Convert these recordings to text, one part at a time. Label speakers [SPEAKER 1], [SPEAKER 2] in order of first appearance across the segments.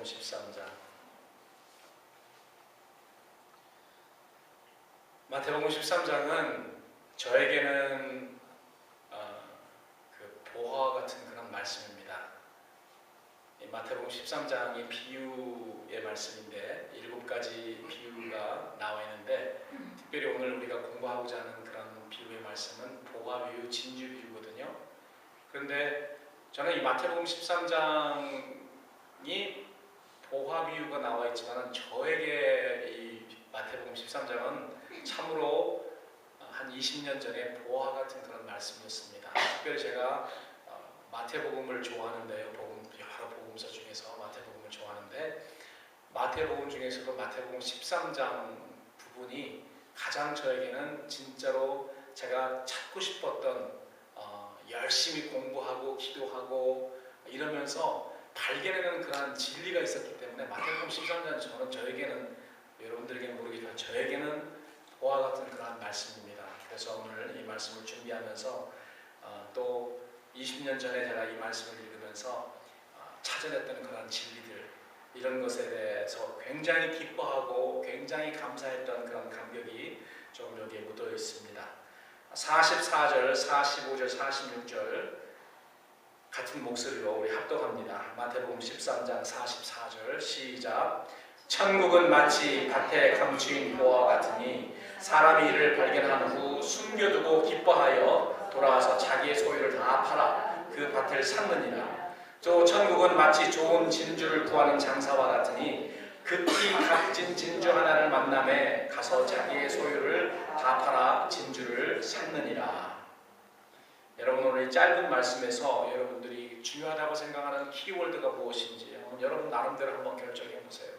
[SPEAKER 1] 13장. 마태복음 13장은 저에게는 그 보화 같은 그런 말씀입니다. 이 마태복음 13장이 비유의 말씀인데 7가지 비유가 나와 있는데, 특별히 오늘 우리가 공부하고자 하는 그런 비유의 말씀은 보화 비유, 진주 비유거든요. 그런데 저는 이 마태복음 13장이 보화 비유가 나와 있지만, 저에게 이 마태복음 13장은 참으로 한 20년 전에 보화 같은 그런 말씀이었습니다. 특별히 제가 마태복음을 좋아하는데요. 여러 복음서 중에서 마태복음을 좋아하는데, 마태복음 중에서도 마태복음 13장 부분이 가장 저에게는 진짜로 제가 찾고 싶었던, 열심히 공부하고 기도하고 이러면서 발견하는 그런 진리가 있었기 때문에 마태복음 13장은 저에게는, 여러분들에게는 모르겠지만 저에게는 보화 같은 그런 말씀입니다. 그래서 오늘 이 말씀을 준비하면서 또 20년 전에 제가 이 말씀을 읽으면서 찾아냈던 그런 진리들, 이런 것에 대해서 굉장히 기뻐하고 굉장히 감사했던 그런 감격이 좀 여기에 묻어 있습니다. 44절, 45절, 46절 같은 목소리로 우리 합독합니다. 마태복음 13장 44절 시작. 천국은 마치 밭에 감추인 보화 같으니 사람이 이를 발견한 후 숨겨두고 기뻐하여 돌아와서 자기의 소유를 다 팔아 그 밭을 샀느니라. 또 천국은 마치 좋은 진주를 구하는 장사와 같으니 급히 값진 진주 하나를 만남에 가서 자기의 소유를 다 팔아 진주를 샀느니라. 여러분, 오늘 이 짧은 말씀에서 여러분들이 중요하다고 생각하는 키워드가 무엇인지 여러분 나름대로 한번 결정해 보세요.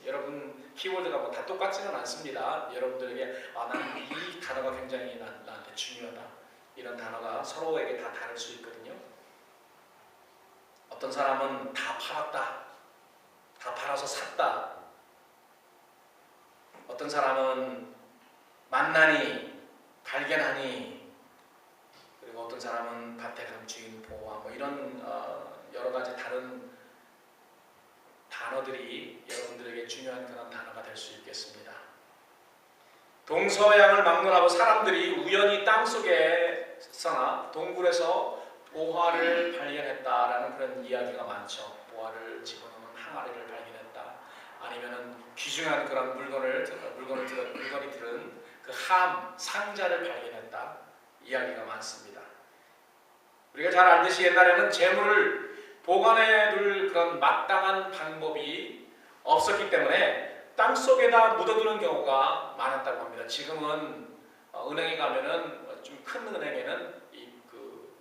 [SPEAKER 1] 여러분 키워드가 뭐 다 똑같지는 않습니다. 여러분들에게 나는 이 단어가 굉장히 나한테 중요하다, 이런 단어가 서로에게 다 다를 수 있거든요. 어떤 사람은 다 팔았다, 다 팔아서 샀다. 어떤 사람은 만나니, 발견하니, 그리고 어떤 사람은 밭에 감추인 보화, 뭐 이런 여러 가지 다른 단어들이 여러분들에게 중요한 그런 단어가 될 수 있겠습니다. 동서양을 막론하고 사람들이 우연히 땅속에서나 동굴에서 보화를 발견했다라는 그런 이야기가 많죠. 보화를 집어넣는 항아리를 발견했다, 아니면은 귀중한 그런 물건이 들은 그 상자를 발견했다, 이야기가 많습니다. 우리가 잘 알듯이 옛날에는 재물을 보관해둘 그런 마땅한 방법이 없었기 때문에 땅 속에다 묻어두는 경우가 많았다고 합니다. 지금은 은행에 가면은, 좀 큰 은행에는 그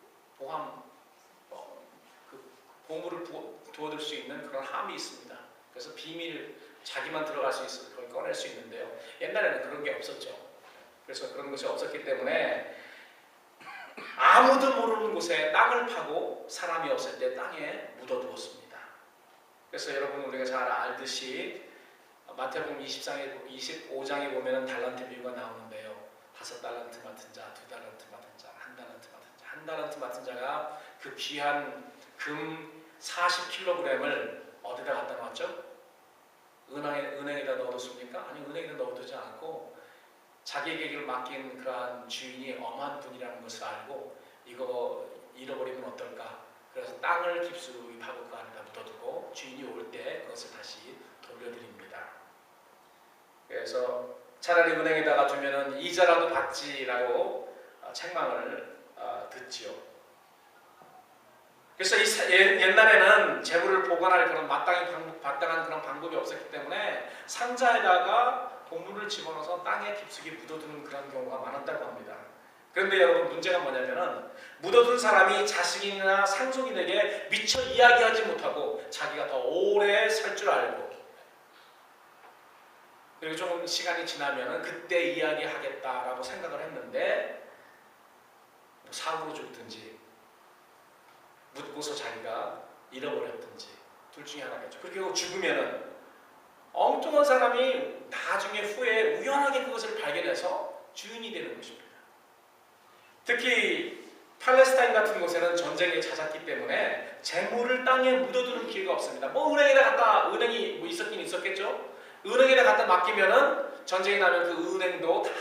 [SPEAKER 1] 보물을 두어둘 수 있는 그런 함이 있습니다. 그래서 자기만 들어갈 수 있어서 그걸 꺼낼 수 있는데요. 옛날에는 그런 게 없었죠. 그래서 그런 것이 없었기 때문에 아무도 모르는 곳에 땅을 파고 사람이 없을 때 땅에 묻어두었습니다. 그래서 여러분, 우리가 잘 알듯이 마태복음 25장에 보면 달란트 비유가 나오는데요. 5달란트 맡은 자, 2달란트 맡은 자, 1달란트 맡은 자. 1달란트 맡은 자가 그 귀한 금 40kg을 어디다 갖다 놨죠? 은행에다 넣어뒀습니까? 아니, 은행에다 넣어두지 않고 자기에게 맡긴 그러한 주인이 엄한 분이라는 것을 알고 이거 잃어버리면 어떨까? 그래서 땅을 깊숙이 파고 그 안에다 묻어두고 주인이 올 때 그것을 다시 돌려드립니다. 그래서 차라리 은행에다가 두면은 이자라도 받지라고 책망을 듣지요. 그래서 옛날에는 재물을 보관할 그런 마땅한 그런 방법이 없었기 때문에 상자에다가 보물을 집어넣어서 땅에 깊숙이 묻어두는 그런 경우가 많았다고 합니다. 그런데 여러분, 문제가 뭐냐면은 묻어둔 사람이 자식이나 상속인에게 미처 이야기하지 못하고 자기가 더 오래 살 줄 알고, 그리고 좀 시간이 지나면은 그때 이야기하겠다라고 생각을 했는데 사고로 죽든지 묻고서 자기가 잃어버렸든지 둘 중에 하나겠죠. 그렇게 죽으면은 엉뚱한 사람이 나중에 후에 우연하게 그것을 발견해서 주인이 되는 것입니다. 특히 팔레스타인 같은 곳에는 전쟁이 잦았기 때문에 재물을 땅에 묻어두는 기회가 없습니다. 뭐 은행에다 갖다, 은행이 뭐 있었긴 있었겠죠. 은행에다 갖다 맡기면은 전쟁이 나면 그 은행도 다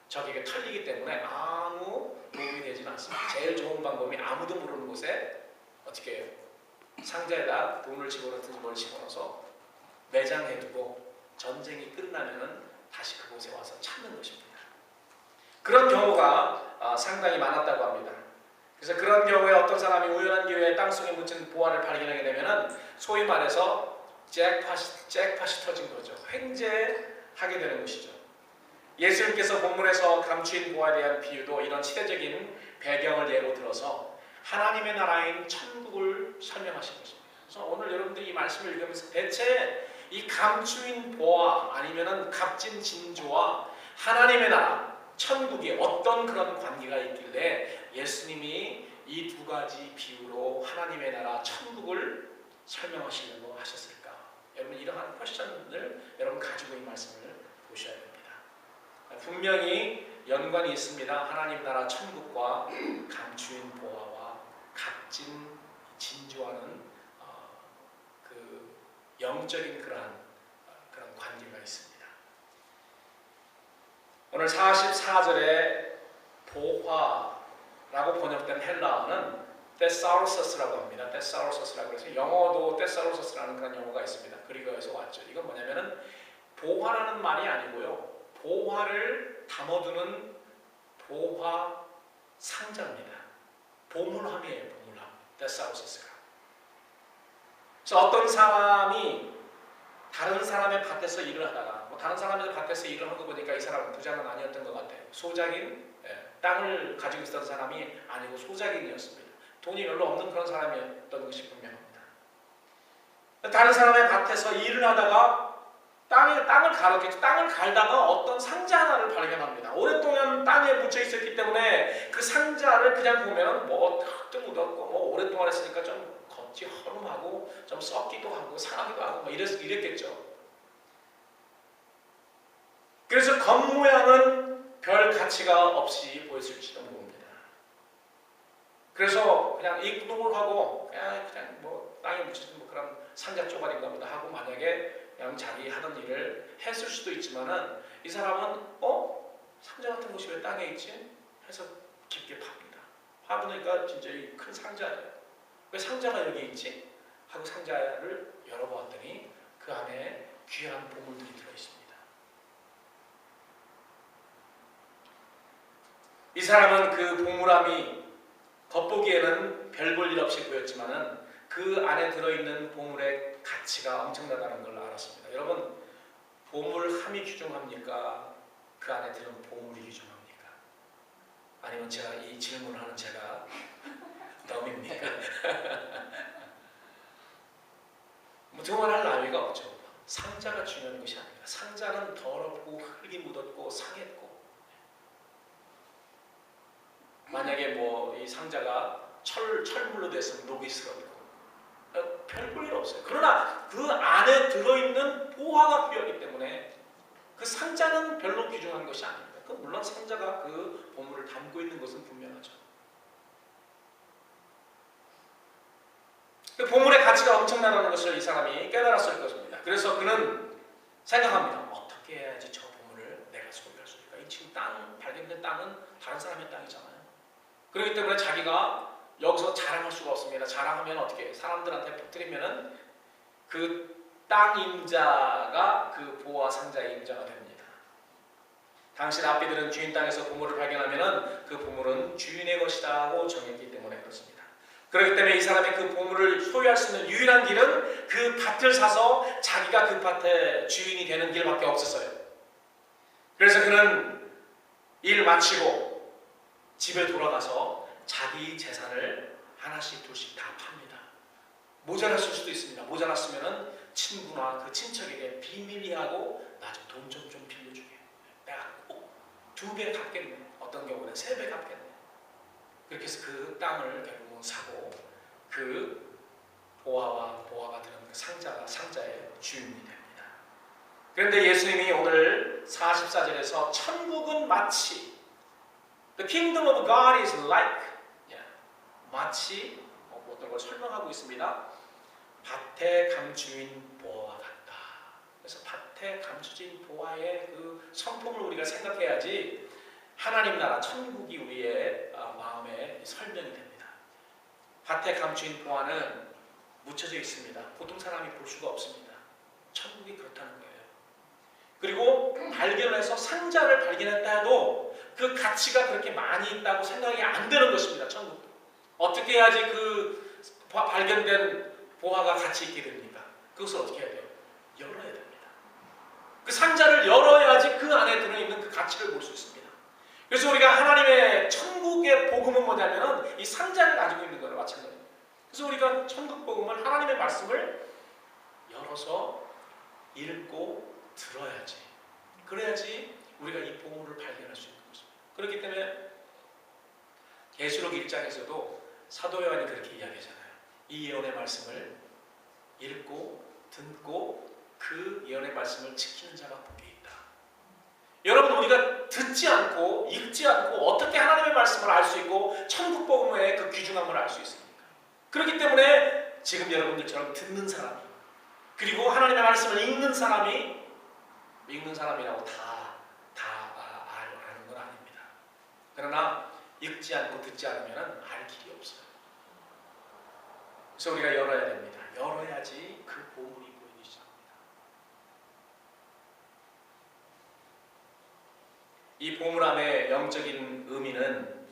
[SPEAKER 1] 적에게 털리기 때문에 아무 도움이 되지는 않습니다. 제일 좋은 방법이 아무도 모르는 곳에 어떻게 해요? 상자에다 돈을 집어넣든지 뭘 집어넣어서 매장해두고 전쟁이 끝나면은 다시 그곳에 와서 찾는 것입니다. 그런 경우가 상당히 많았다고 합니다. 그래서 그런 경우에 어떤 사람이 우연한 기회에 땅속에 묻힌 보화를 발견하게 되면은 소위 말해서 잭팟이 터진 거죠. 횡재하게 되는 것이죠. 예수님께서 본문에서 감추인 보화에 대한 비유도 이런 시대적인 배경을 예로 들어서 하나님의 나라인 천국을 설명하신 것입니다. 그래서 오늘 여러분들이 이 말씀을 읽으면서 대체 이 감추인 보화 아니면은 값진 진주와 하나님의 나라 천국이 어떤 그런 관계가 있길래 예수님이 이 두 가지 비유로 하나님의 나라 천국을 설명하시려고 하셨을까? 여러분 이러한 퀘스천을 여러분 가지고 이 말씀을 보셔야 됩니다. 분명히 연관이 있습니다. 하나님 나라 천국과 감추인 보화와 값진 진주와는 그 영적인 그런 관계가 있습니다. 오늘 44절에 보화라고 번역된 헬라어는 테사우로서스라고 합니다. 테사우로서스라고 해서 영어도 테사우로서스라는 그런 용어가 있습니다. 그리고에서 왔죠. 이건 뭐냐면은 보화라는 말이 아니고요. 보화를 담아두는 보화 상자입니다. 보물함이에요. 보물함. 테사우로서스가. 그래서 어떤 사람이 다른 사람의 밭에서 일을 하다가 다른 사람의 밭에서 일을 한 거 보니까 이 사람은 부자는 아니었던 것 같아요. 소작인, 땅을 가지고 있었던 사람이 아니고 소작인이었습니다. 돈이 별로 없는 그런 사람이었던 것이 분명합니다. 다른 사람의 밭에서 일을 하다가 땅을 갈았겠죠. 땅을 갈다가 어떤 상자 하나를 발견합니다. 오랫동안 땅에 묻혀 있었기 때문에 그 상자를 그냥 보면 뭐 흙도 묻었고 뭐 오랫동안 했으니까 좀 겉이 허름하고 좀 썩기도 하고 상하기도 하고 뭐 이랬겠죠. 그래서 겉모양은 별 가치가 없이 보였을지도 모릅니다. 그래서 그냥 이쁘동하고 그냥 뭐 땅에 묻혀진 뭐 그런 상자 쪼가리인가 보다 하고 만약에 그냥 자기 하던 일을 했을 수도 있지만은 이 사람은 상자 같은 것이 왜 땅에 있지? 해서 깊게 팝니다. 파보니까 진짜 이 큰 상자예요. 왜 상자가 여기 있지? 하고 상자를 열어보았더니 그 안에 귀한 보물들이 들어있습니다. 이 사람은 그 보물함이 겉보기에는 별 볼 일 없이 보였지만은 그 안에 들어있는 보물의 가치가 엄청나다는 걸 알았습니다. 여러분, 보물함이 귀중합니까? 그 안에 들은 보물이 귀중합니까? 아니면 제가 이 질문을 하는 제가 덤입니까? 뭐 두말할 나위가 없죠. 상자가 중요한 것이 아닙니다. 상자는 더럽고 흙이 묻었고 상했고 만약에 뭐 이 상자가 철물로 돼서 녹이 쓰러지고 별 볼 일 없어요. 그러나 그 안에 들어있는 보화가 필요하기 때문에 그 상자는 별로 귀중한 것이 아닙니다. 물론 상자가 그 보물을 담고 있는 것은 분명하죠. 그 보물의 가치가 엄청나다는 것을 이 사람이 깨달았을 것입니다. 그래서 그는 생각합니다. 어떻게 해야지 저 보물을 내가 소유할 수 있을까? 이 지금 발견된 땅은 다른 사람의 땅이잖아요. 그렇기 때문에 자기가 여기서 자랑할 수가 없습니다. 자랑하면 어떻게 해요? 사람들한테 퍼뜨리면은 그 땅 임자가 그 보화 상자의 임자가 됩니다. 당시 랍비들은 주인 땅에서 보물을 발견하면은 그 보물은 주인의 것이다 하고 정했기 때문에 그렇습니다. 그렇기 때문에 이 사람이 그 보물을 소유할 수 있는 유일한 길은 그 밭을 사서 자기가 그 밭의 주인이 되는 길밖에 없었어요. 그래서 그는 일 마치고 집에 돌아가서 자기 재산을 하나씩 둘씩 다 팝니다. 모자랐을 수도 있습니다. 모자랐으면은 친구나 그 친척에게 비밀리 하고 나 좀 돈 좀 빌려주게. 내가 꼭 2배 갚겠네. 어떤 경우는 3배 갚겠네. 그렇게 해서 그 땅을 결국은 사고 그 보화가 들은 그 상자의 주인이 됩니다. 그런데 예수님이 오늘 44절에서 천국은 마치 The kingdom of God is like, 마치 어떤 걸 설명하고 있습니다. 밭에 감추인 보화와 같다. 그래서 밭에 감추진 보화의 그 성품을 우리가 생각해야지 하나님 나라 천국이 우리의 마음에 설명이 됩니다. 밭에 감추인 보화는 묻혀져 있습니다. 보통 사람이 볼 수가 없습니다. 천국이 그렇다는 거예요. 그리고 발견해서 상자를 발견했다 해도 그 가치가 그렇게 많이 있다고 생각이 안 되는 것입니다. 천국도. 어떻게 해야지 그 발견된 보화가 가치 있게 됩니까? 그것을 어떻게 해야 돼요? 열어야 됩니다. 그 상자를 열어야지 그 안에 들어있는 그 가치를 볼 수 있습니다. 그래서 우리가 하나님의 천국의 복음은 뭐냐면 이 상자를 가지고 있는 거랑 마찬가지입니다. 그래서 우리가 천국 복음을 하나님의 말씀을 열어서 읽고 들어야지. 그래야지 우리가 이 복음을 발견할 수 있는 것입니다. 그렇기 때문에 계시록 1장에서도 사도 요한이 그렇게 이야기하잖아요. 이 예언의 말씀을 읽고 듣고 그 예언의 말씀을 지키는 자가 복이 있다. 여러분, 우리가 듣지 않고 읽지 않고 어떻게 하나님의 말씀을 알 수 있고 천국 복음의 그 귀중함을 알 수 있습니까? 그렇기 때문에 지금 여러분들처럼 듣는 사람이 그리고 하나님의 말씀을 읽는 사람이라고 다 아는 건 아닙니다. 그러나 읽지 않고 듣지 않으면 알 길이 없어요. 그래서 우리가 열어야 됩니다. 열어야지 그 보물이 보이기 시작합니다. 이 보물함의 영적인 의미는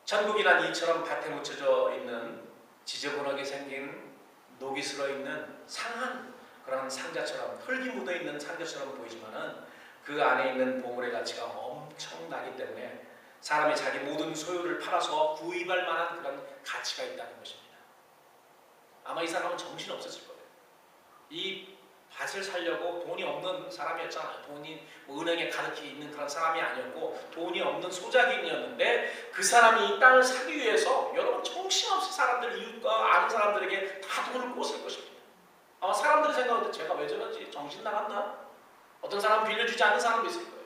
[SPEAKER 1] 천국이란 이처럼 밭에 묻혀져 있는 지저분하게 생긴 녹이 슬어 있는 상한 그런 상자처럼 흙이 묻어 있는 상자처럼 보이지만은 그 안에 있는 보물의 가치가 엄청나기 때문에 사람이 자기 모든 소유를 팔아서 구입할 만한 그런 가치가 있다는 것입니다. 아마 이 사람은 정신 없었을 거예요. 이 밭을 살려고 돈이 없는 사람이었잖아요. 돈이 은행에 가득히 있는 그런 사람이 아니었고 돈이 없는 소작인이었는데 그 사람이 이 땅을 사기 위해서 여러분 정신없이 사람들 이웃과 아는 사람들에게 다 돈을 꽂을 것입니다. 아마 사람들이 생각할 때 제가 왜 저런지 정신 나갔나? 어떤 사람은 빌려주지 않는 사람도 있을 거예요.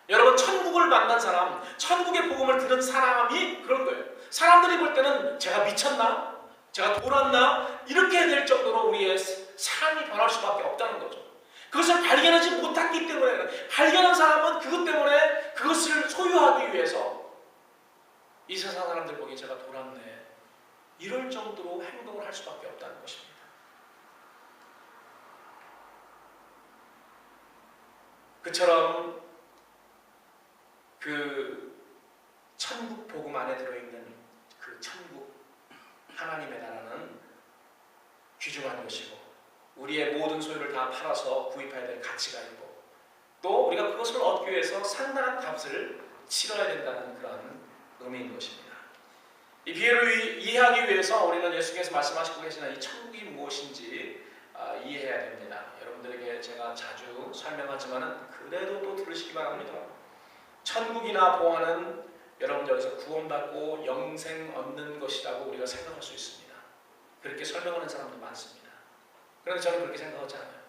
[SPEAKER 1] 여러분 천국을 만난 사람, 천국의 복음을 들은 사람이 그런 거예요. 사람들이 볼 때는 제가 미쳤나? 제가 돌았나? 이렇게 될 정도로 우리의 삶이 변할 수밖에 없다는 거죠. 그것을 발견하지 못했기 때문에 발견한 사람은 그것 때문에 그것을 소유하기 위해서 이 세상 사람들 보기에 제가 돌았네. 이럴 정도로 행동을 할 수밖에 없다는 것입니다. 그처럼 그 천국 복음 안에 들어있는 그 천국 하나님의 나라는 귀중한 것이고 우리의 모든 소유를 다 팔아서 구입해야 될 가치가 있고 또 우리가 그것을 얻기 위해서 상당한 값을 치러야 된다는 그런 의미인 것입니다. 이 비유를 이해하기 위해서 우리는 예수께서 말씀하시고 계시는 이 천국이 무엇인지 이해해야 됩니다. 여러분들에게 제가 자주 설명하지만 그래도 또 들으시기 바랍니다. 천국이나 보화는 여러분 여기서 구원받고 영생 얻는 것이라고 우리가 생각할 수 있습니다. 그렇게 설명하는 사람도 많습니다. 그런데 저는 그렇게 생각하지 않아요.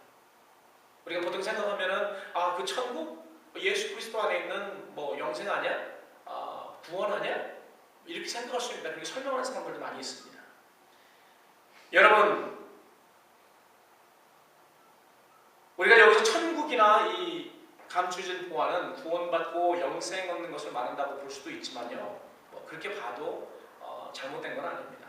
[SPEAKER 1] 우리가 보통 생각하면은 그 천국 예수 그리스도 안에 있는 뭐 영생 아니야? 구원 아니야? 이렇게 생각할 수 있다. 그렇게 설명하는 사람들도 많이 있습니다. 여러분, 우리가 여기서 천국이나 이 감추진 보화는 구원받고 영생 얻는 것을 말한다고 볼 수도 있지만요. 그렇게 봐도 잘못된 건 아닙니다.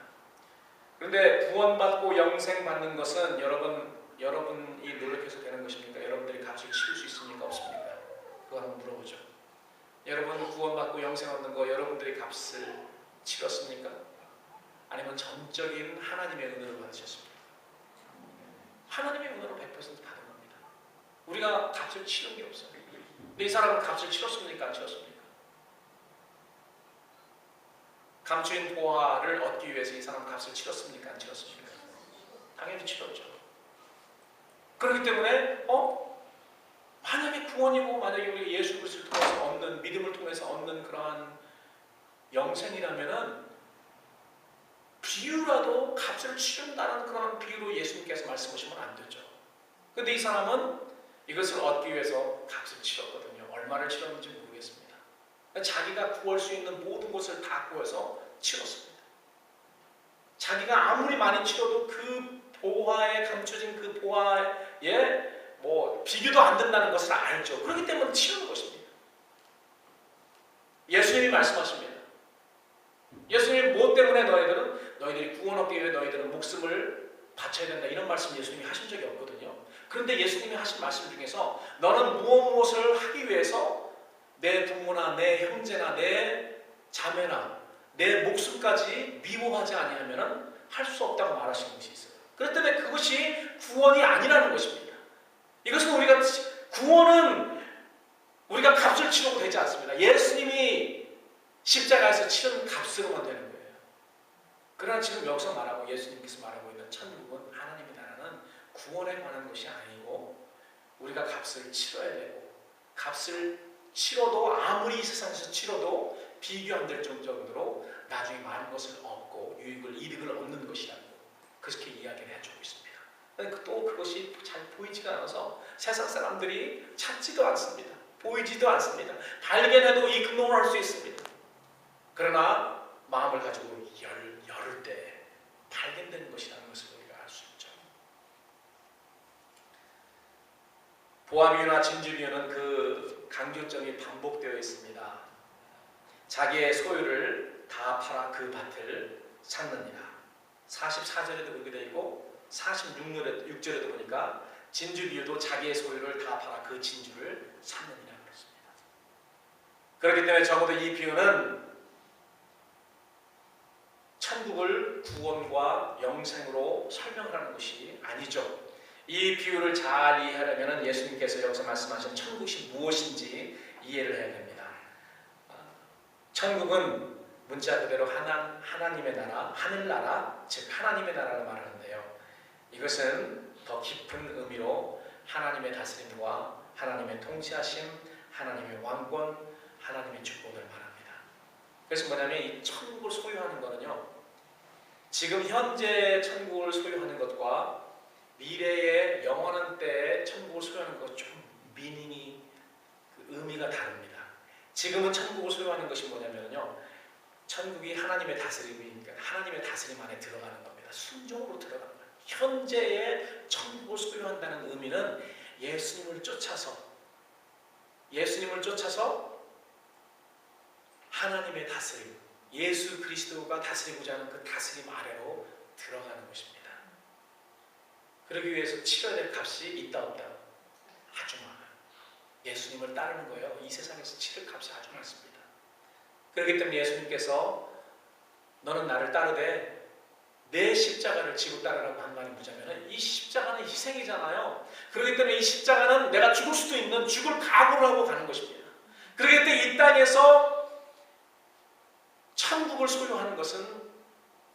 [SPEAKER 1] 그런데 구원받고 영생 받는 것은 여러분이 노력해서 되는 것입니까? 여러분들이 값을 치를 수 있습니까? 없습니까? 그거 한번 물어보죠. 여러분 구원받고 영생 얻는 거 여러분들이 값을 치렀습니까? 아니면 전적인 하나님의 은혜를 받으셨습니까? 하나님의 은혜로 100% 받은 겁니다. 우리가 값을 치른 게 없어요. 근데 이 사람은 값을 치렀습니까? 안 치렀습니까? 감추인 보화를 얻기 위해서 이 사람은 값을 치렀습니까? 안 치렀습니까? 당연히 치렀죠. 그렇기 때문에 만약에 구원이고 만약에 우리가 예수 그리스도를 통해서 얻는 믿음을 통해서 얻는 그러한 영생이라면은 비유라도 값을 치른다는 그런 비유로 예수님께서 말씀하시면 안 되죠. 근데 이 사람은 이것을 얻기 위해서 값을 치렀거든요. 얼마를 치렀는지 모르겠어요. 자기가 구할 수 있는 모든 것을 다 구해서 치렀습니다. 자기가 아무리 많이 치러도 그 보화에 감춰진 그 보화에 비교도 안 된다는 것을 알죠. 그렇기 때문에 치르는 것입니다. 예수님이 말씀하십니다. 예수님이 무엇 때문에 너희들이 구원 얻기 위해 너희들은 목숨을 바쳐야 된다, 이런 말씀 예수님이 하신 적이 없거든요. 그런데 예수님이 하신 말씀 중에서 너는 무엇을 하기 위해서 내 부모나 내 형제나 내 자매나 내 목숨까지 미워하지 아니하면 할 수 없다고 말하시는 것이 있어요. 그렇기 때문에 그것이 구원이 아니라는 것입니다. 이것은 구원은 우리가 값을 치르고 되지 않습니다. 예수님이 십자가에서 치른 값으로만 되는 거예요. 그러나 지금 여기서 말하고 예수님께서 말하고 있는 천국은 하나님의 나라는 구원에 관한 것이 아니고 우리가 값을 치러야 되고, 값을 치러도 아무리 이 세상에서 치러도 비교 안 될 정도로 나중에 많은 것을 얻고 이득을 얻는 것이라고 그렇게 이야기를 해주고 있습니다. 또 그것이 잘 보이지가 않아서 세상 사람들이 찾지도 않습니다. 보이지도 않습니다. 발견해도 이그노할 수 있습니다. 그러나 마음을 가지고 열을 때 발견되는 것이라는 것을 우리가 알 수 있죠. 보아비유나 진주비유는 그 강조점이 반복되어 있습니다. 자기의 소유를 다 팔아 그 밭을 샀느니라. 44절에도 그렇게 되어 있고 46절에도 보니까 진주비유도 자기의 소유를 다 팔아 그 진주를 샀느니라 그렇습니다. 그렇기 때문에 적어도 이 비유는 천국을 구원과 영생으로 설명하는 것이 아니죠. 이 비유를 잘 이해하려면 예수님께서 여기서 말씀하신 천국이 무엇인지 이해를 해야 됩니다. 천국은 문자 그대로 하나님의 나라, 하늘나라, 즉 하나님의 나라를 말하는데요. 이것은 더 깊은 의미로 하나님의 다스림과 하나님의 통치하심, 하나님의 왕권, 하나님의 축복을 말합니다. 그래서 뭐냐면 이 천국을 소유하는 것은요, 지금 현재 천국을 소유하는 것과 미래의 영원한 때의 천국을 소유하는 것 좀 미닝이 의미가 다릅니다. 지금은 천국을 소유하는 것이 뭐냐면요, 천국이 하나님의 다스림이니까 하나님의 다스림 안에 들어가는 겁니다. 순종으로 들어가는 거예요. 현재의 천국을 소유한다는 의미는 예수님을 쫓아서 하나님의 다스림, 예수 그리스도가 다스리고자 하는 그 다스림 아래로 들어가는 것입니다. 그러기 위해서 치러야 될 값이 있다 없다? 아주 많아요. 예수님을 따르는 거예요. 이 세상에서 치를 값이 아주 많습니다. 그렇기 때문에 예수님께서 너는 나를 따르되 내 십자가를 지고 따르라고 한 말이 뭐냐면 이 십자가는 희생이잖아요. 그렇기 때문에 이 십자가는 내가 죽을 수도 있는 죽을 각오를 하고 가는 것입니다. 그렇기 때문에 이 땅에서 천국을 소유하는 것은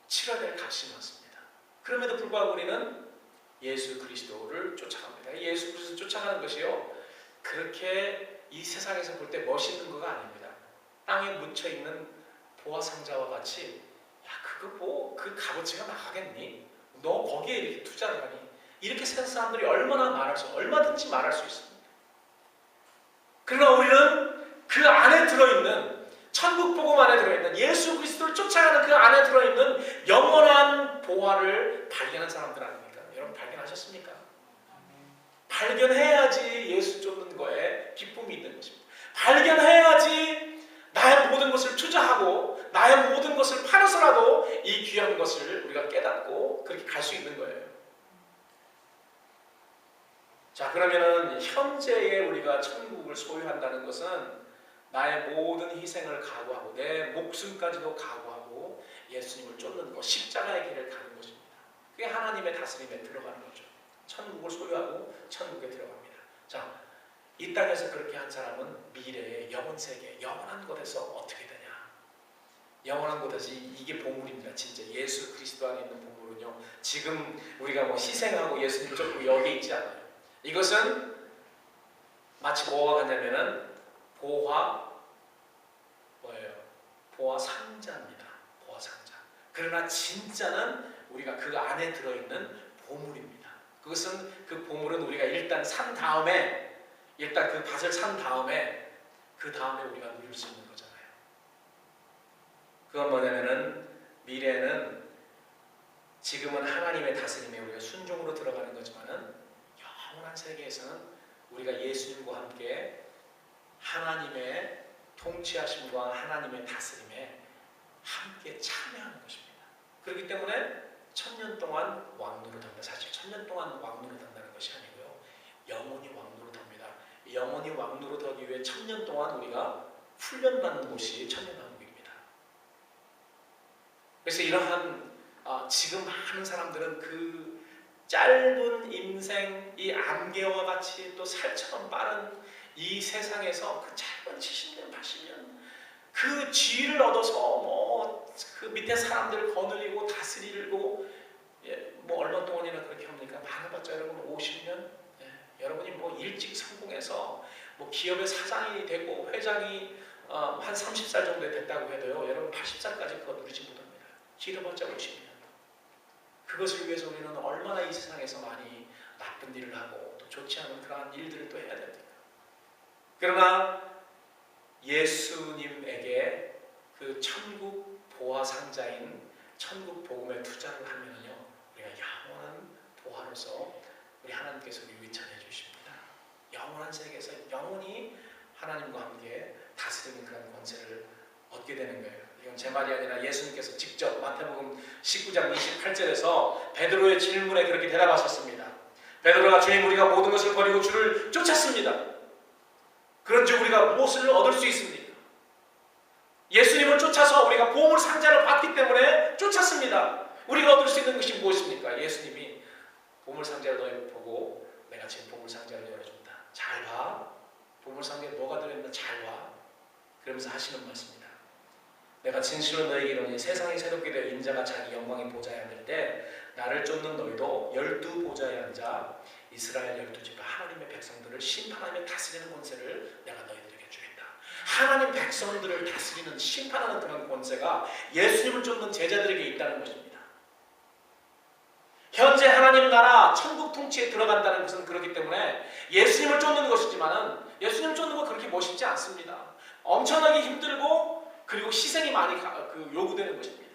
[SPEAKER 1] 치러야 될 값이 많습니다. 그럼에도 불구하고 우리는 예수 그리스도를 쫓아갑니다. 예수 그리스도를 쫓아가는 것이요, 그렇게 이 세상에서 볼 때 멋있는 거가 아닙니다. 땅에 묻혀있는 보화상자와 같이 그 값어치가 나가겠니? 너 거기에 이렇게 투자를 하니? 이렇게 세상 사람들이 얼마든지 말할 수 있습니다. 그러나 우리는 그 안에 들어있는 천국 복음 안에 들어있는 예수 그리스도를 쫓아가는 그 안에 들어있는 영원한 보화를 발견한 사람들 아닙니까? 여러분 발견하셨습니까? 발견해야지 예수 쫓는 거에 기쁨이 있는 것입니다. 발견해야지 나의 모든 것을 투자하고 나의 모든 것을 팔아서라도 이 귀한 것을 우리가 깨닫고 그렇게 갈 수 있는 거예요. 자, 그러면은 현재에 우리가 천국을 소유한다는 것은 나의 모든 희생을 각오하고 내 목숨까지도 각오하고 예수님을 쫓는 것, 십자가의 길을 가는 것입니다. 그게 하나님의 다스림에 들어가는 거죠. 천국을 소유하고 천국에 들어갑니다. 자, 이 땅에서 그렇게 한 사람은 미래의 영원 세계, 영원한 곳에서 어떻게 되냐? 영원한 곳에서 이게 보물입니다. 진짜 예수 그리스도 안에 있는 보물은요, 지금 우리가 희생하고 예수님 쫓고 여기 있지 않아요. 이것은 마치 뭐와 같냐면은 보화 상자입니다. 보화 상자. 그러나 진짜는 우리가 그 안에 들어있는 보물입니다. 그것은 그 보물은 우리가 일단 산 다음에 일단 그 밭을 산 다음에 그 다음에 우리가 누릴 수 있는 거잖아요. 그건 뭐냐면은 미래는 지금은 하나님의 다스림에 우리가 순종으로 들어가는 거지만은 영원한 세계에서는 우리가 예수님과 함께 하나님의 통치하심과 하나님의 다스림에 함께 참여하는 것입니다. 그렇기 때문에 1000년 동안 왕노릇합니다. 사실 1000년 동안 왕노릇한다는 것이 아니고요, 영원히 왕노릇합니다. 영원히 왕노릇하기 위해 1000년 동안 우리가 훈련받는 곳이 천년왕국입니다. 그래서 이러한 지금 많은 사람들은 그 짧은 인생, 이 안개와 같이 또 살처럼 빠른 이 세상에서 그 짧은 70년, 80년 그 지위를 얻어서 그 밑에 사람들을 거느리고 다스리고, 뭐 얼마 동안이나 그렇게 합니까? 많아봤자 여러분 50년? 여러분이 뭐 일찍 성공해서 뭐 기업의 사장이 되고 회장이 한 30살 정도 됐다고 해도요, 여러분 80살까지 그거 누리지 못합니다. 길어봤자 50년. 그것을 위해서 우리는 얼마나 이 세상에서 많이 나쁜 일을 하고 또 좋지 않은 그러한 일들을 또 해야 됩니다. 그러나 예수님에게 그 천국 보화 상자인 천국 복음에 투자를 하면요, 우리가 영원한 보화로서 우리 하나님께서 우리 위천해 주십니다. 영원한 세계에서 영원히 하나님과 함께 다스리는 그런 권세를 얻게 되는 거예요. 이건 제 말이 아니라 예수님께서 직접 마태복음 19장 28절에서 베드로의 질문에 그렇게 대답하셨습니다. 베드로가 주님, 우리가 모든 것을 버리고 주를 쫓았습니다. 그런즉 우리가 무엇을 얻을 수 있습니까? 예수님을 쫓아서 우리가 보물 상자를 받기 때문에 쫓았습니다. 우리가 얻을 수 있는 것이 무엇입니까? 예수님이 보물 상자를 너희 보고 내가 지금 보물 상자를 열어준다. 잘 봐. 보물 상자에 뭐가 들어있나 잘 봐. 그러면서 하시는 말씀입니다. 내가 진실로 너희에게 이르노니 세상이 새롭게 되어 인자가 자기 영광의 보좌에 앉을 때 나를 쫓는 너희도 12보좌에 앉아 이스라엘 12지파 하나님의 백성들을 심판하며 다스리는 권세를 내가 너희들에게 주겠다. 하나님 백성들을 다스리는 심판하는 그런 권세가 예수님을 쫓는 제자들에게 있다는 것입니다. 현재 하나님 나라 천국 통치에 들어간다는 것은 그렇기 때문에 예수님을 쫓는 것이지만은 예수님을 쫓는 건 그렇게 멋있지 않습니다. 엄청나게 힘들고 그리고 희생이 많이 요구되는 것입니다.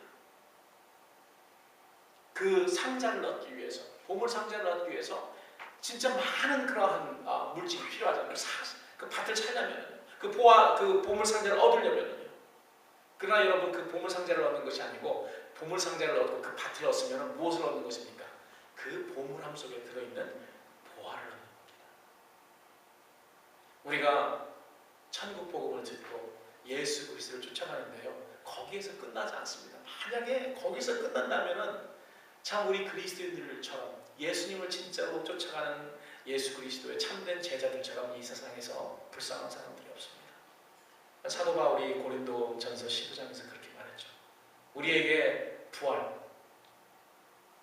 [SPEAKER 1] 그 상자를 얻기 위해서, 보물 상자를 얻기 위해서 진짜 많은 그러한 물질이 필요하잖아요. 그 밭을 찾려면, 그 보물 상자를 얻으려면요. 그러나 여러분, 그 보물 상자를 얻는 것이 아니고 보물 상자를 얻고 그 밭을 얻으면 무엇을 얻는 것입니까? 그 보물함 속에 들어있는 보화를 얻는 겁니다. 우리가 천국 복음을 듣고 예수 그리스도를 쫓아가는데요, 거기에서 끝나지 않습니다. 만약에 거기서 끝난다면은 참 우리 그리스도인들처럼 예수님을 진짜로 쫓아가는 예수 그리스도의 참된 제자들처럼 이 세상에서 불쌍한 사람들이 없습니다. 사도 바울이 고린도전서 15장에서 그렇게 말했죠. 우리에게 부활,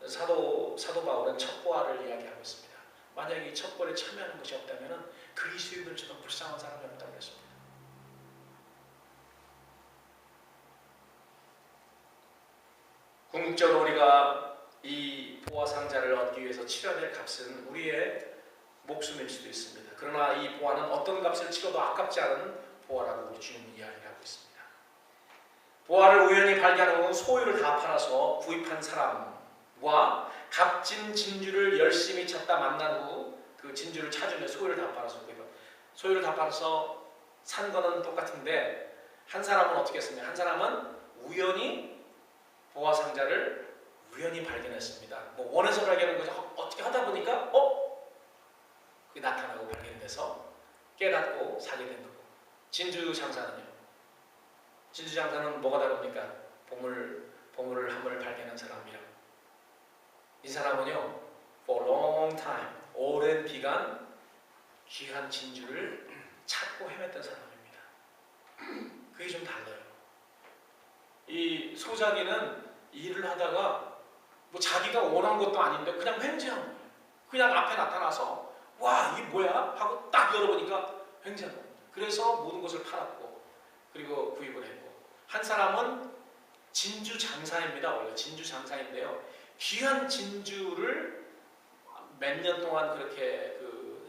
[SPEAKER 1] 사도 바울은 첩보화를 이야기하고 있습니다. 만약에 이 첩보에 참여하는 것이 없다면 그리스도인들처럼 불쌍한 사람이 없다고 했습니다. 궁극적으로 우리가 이 보화 상자를 얻기 위해서 치러야 될 값은 우리의 목숨일 수도 있습니다. 그러나 이 보화는 어떤 값을 치러도 아깝지 않은 보화라고 우리 주님은 이야기를 하고 있습니다. 보화를 우연히 발견한 후 소유를 다 팔아서 구입한 사람과 값진 진주를 열심히 찾다 만난 후 그 진주를 찾으며 소유를 다 팔아서 소유를 다 팔아서 산 거는 똑같은데, 한 사람은 어떻게 했습니까? 한 사람은 우연히 보화 상자를 우연히 발견했습니다. 뭐 원해서 발견한 거죠. 어떻게 하다 보니까 그게 나타나고 발견돼서 깨닫고 사게 된 거고. 진주 장사는요. 진주 장사는 뭐가 다릅니까? 보물을 한 번을 발견한 사람이랑, 이 사람은요, for long time, 오랜 기간 귀한 진주를 찾고 헤맸던 사람입니다. 그게 좀 달라요. 이 소자기는 일을 하다가 뭐 자기가 원한 것도 아닌데 그냥 횡재한 거예요. 그냥 앞에 나타나서 와, 이게 뭐야? 하고 딱 열어보니까 횡재한 겁니다. 그래서 모든 것을 팔았고 그리고 구입을 했고, 한 사람은 진주 장사입니다. 원래 진주 장사인데요, 귀한 진주를 몇 년 동안 그렇게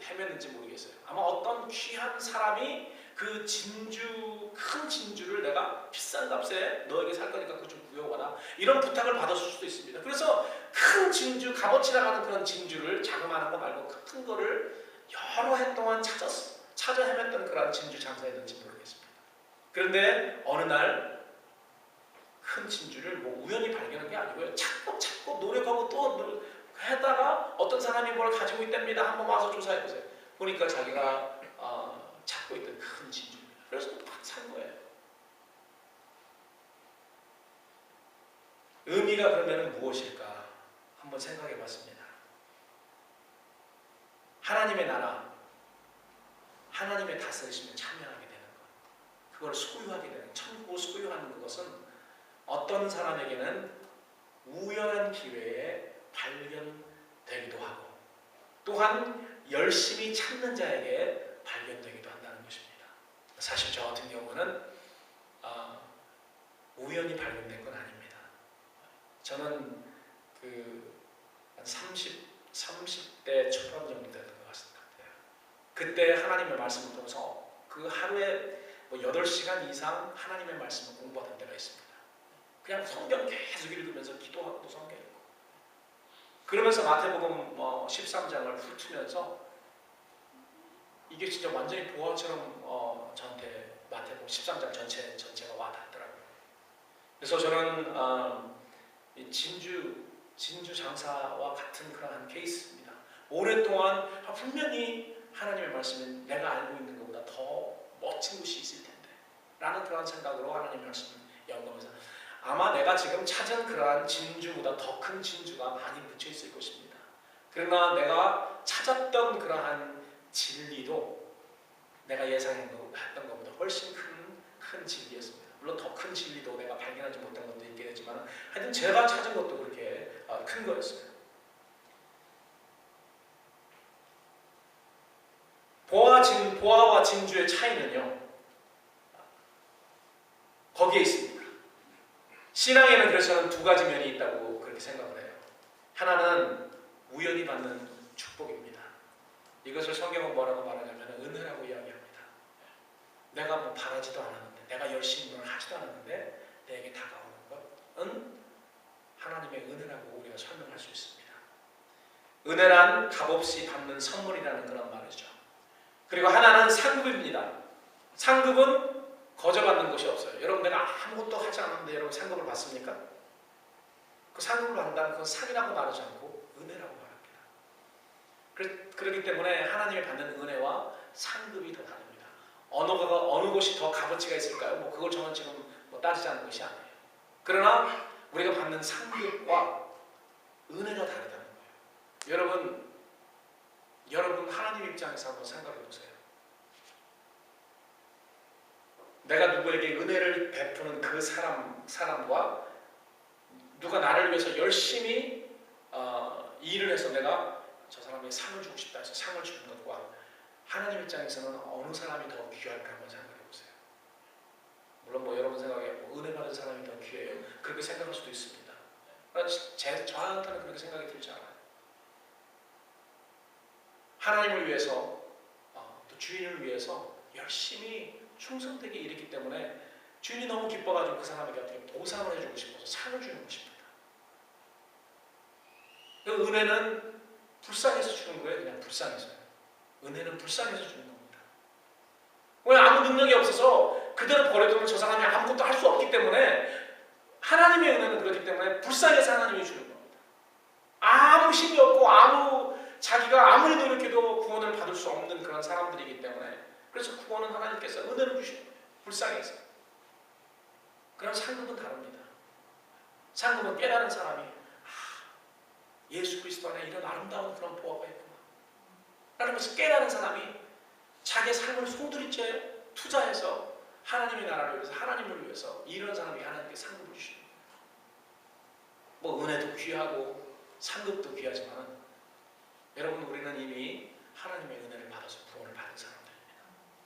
[SPEAKER 1] 헤맸는지 모르겠어요. 아마 어떤 귀한 사람이 그 진주, 큰 진주를 내가 비싼 값에 너에게 살 거니까 그거 좀 구해와라. 이런 부탁을 받았을 수도 있습니다. 그래서 큰 진주, 값어치 나가는 그런 진주를 자그마한 거 말고 큰 거를 여러 해 동안 찾아 헤맸던 그런 진주 장사였는지 모르겠습니다. 그런데 어느 날 큰 진주를 뭐 우연히 발견한 게 아니고요. 찾고 노력하고 또 하다가 어떤 사람이 뭘 가지고 있답니다. 한번 와서 조사해보세요. 보니까 자기가 찾고 있던 큰 진주입니다. 그래서 산 거예요. 의미가 그러면 무엇일까? 한번 생각해 봤습니다. 하나님의 나라, 하나님의 다스리심에 참여하게 되는 것, 그걸 소유하게 되는 것, 천국을 소유하는 것은 어떤 사람에게는 우연한 기회에 발견되기도 하고 또한 열심히 찾는 자에게 발견되기도 한다는 것입니다. 사실 저 같은 경우는 우연히 발견된 건 아닙니다. 저는 한 30대 초반 정도 됐던 것 같아요. 그때 하나님의 말씀을 통해서 그 하루에 8시간 이상 하나님의 말씀을 공부하던 때가 있습니다. 그냥 성경 계속 읽으면서 기도하고 성경 읽고 그러면서 마태복음 13장을 훑으면서 이게 진짜 완전히 보화처럼 저한테 마태복음 13장 전체가 와닿더라고요. 그래서 저는 진주 장사와 같은 그러한 케이스입니다. 오랫동안 분명히 하나님의 말씀은 내가 알고 있는 것보다 더 멋진 것이 있을 텐데 라는 그런 생각으로 하나님의 말씀을 연구하면서 아마 내가 지금 찾은 그러한 진주보다 더 큰 진주가 많이 묻혀 있을 것입니다. 그러나 내가 찾았던 그러한 진리도 내가 예상했던 것보다 훨씬 큰 진리였습니다. 물론 더 큰 진리도 내가 발견하지 못한 것도 있게 되지만 하여튼 제가 찾은 것도 그렇게 큰 거였어요. 보화와 진주의 차이는요, 거기에 있습니다. 신앙에는 그래서 저는 두 가지 면이 있다고 그렇게 생각을 해요. 하나는 우연히 받는 축복입니다. 이것을 성경은 뭐라고 말하냐면 은혜라고 이야기합니다. 내가 뭐 바라지도 않았는데, 내가 열심히 뭘 하지도 않았는데 내게 다가오는 것은 하나님의 은혜라고 우리가 설명할 수 있습니다. 은혜란 값없이 받는 선물이라는 그런 말이죠. 그리고 하나는 상급입니다. 상급은 거저받는 것이 없어요. 여러분 내가 아무것도 하지 않았는데 여러분 상급을 받습니까? 그 상급을 받는다면 그건 상이라고 말하지 않고 은혜라고 말합니다. 그렇기 때문에 하나님이 받는 은혜와 상급이 더 다릅니다. 어느 것이 더 값어치가 있을까요? 그걸 저는 지금 따지지 않는 것이 아니에요. 그러나 우리가 받는 상급과 은혜가 다르다는 거예요. 여러분 하나님 입장에서 한번 생각해 보세요. 내가 누구에게 은혜를 베푸는 그 사람과 누가 나를 위해서 열심히 일을 해서 내가 저 사람에게 상을 주고 싶다 해서 상을 주는 것과 하나님 입장에서는 어느 사람이 더 귀할까 한번 생각해 보세요. 물론 여러분 생각에 은혜 받은 사람이 더 귀해요. 그렇게 생각할 수도 있습니다. 저한테는 그렇게 생각이 들지 않아요. 하나님을 위해서 또 주인을 위해서 열심히 충성되게 일했기 때문에 주인이 너무 기뻐가지고 그 사람에게 어떻게 보상을 해주고 싶어서 상을 주는 것입니다. 그 은혜는 불쌍해서 주는 거예요. 그냥 불쌍해서요. 은혜는 불쌍해서 주는 겁니다. 왜 아무 능력이 없어서 그대로 버려두면 저 사람이 아무것도 할 수 없기 때문에 하나님의 은혜는 그렇기 때문에 불쌍해서 하나님이 주는 겁니다. 아무 힘이 없고 자기가 아무리 노력해도 구원을 받을 수 없는 그런 사람들이기 때문에 그래서 구원은 하나님께서 은혜를 주시는 거예요. 불쌍해서. 그럼 상급은 다릅니다. 상급은 깨달은 사람이 예수 그리스도 안에 이런 아름다운 그런 보화가 있구나 라는 것을 깨달은 사람이 자기의 삶을 송두리째 투자해서 하나님의 나라를 위해서 하나님을 위해서 이런 사람이 하나님께 상급을 주시는 거예요. 은혜도 귀하고 상급도 귀하지만 여러분 우리는 이미 하나님의 은혜를 받아서 구원을 받은 사람들입니다.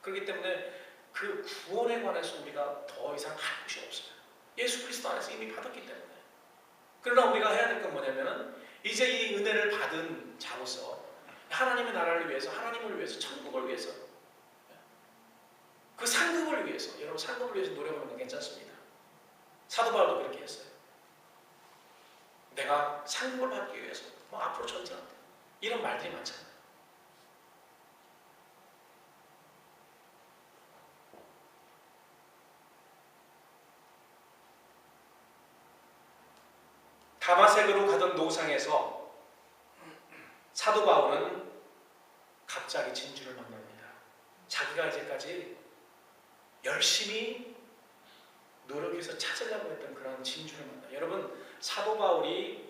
[SPEAKER 1] 그렇기 때문에 그 구원에 관해서 우리가 더 이상 할 것이 없어요. 예수 그리스도 안에서 이미 받았기 때문에. 그러나 우리가 해야 될 건 뭐냐면은 이제 이 은혜를 받은 자로서 하나님의 나라를 위해서 하나님을 위해서 천국을 위해서 그 상급을 위해서, 여러분 상급을 위해서 노력하는 건 괜찮습니다. 사도 바울도 그렇게 했어요. 내가 상급을 받기 위해서 앞으로 전진한다. 이런 말들이 많잖아요. 다마색으로 가던 노상에서 사도 바울은 갑자기 진주를 만납니다. 자기가 이제까지 열심히 노력해서 찾으려고 했던 그런 진주를 만나요. 여러분, 사도 바울이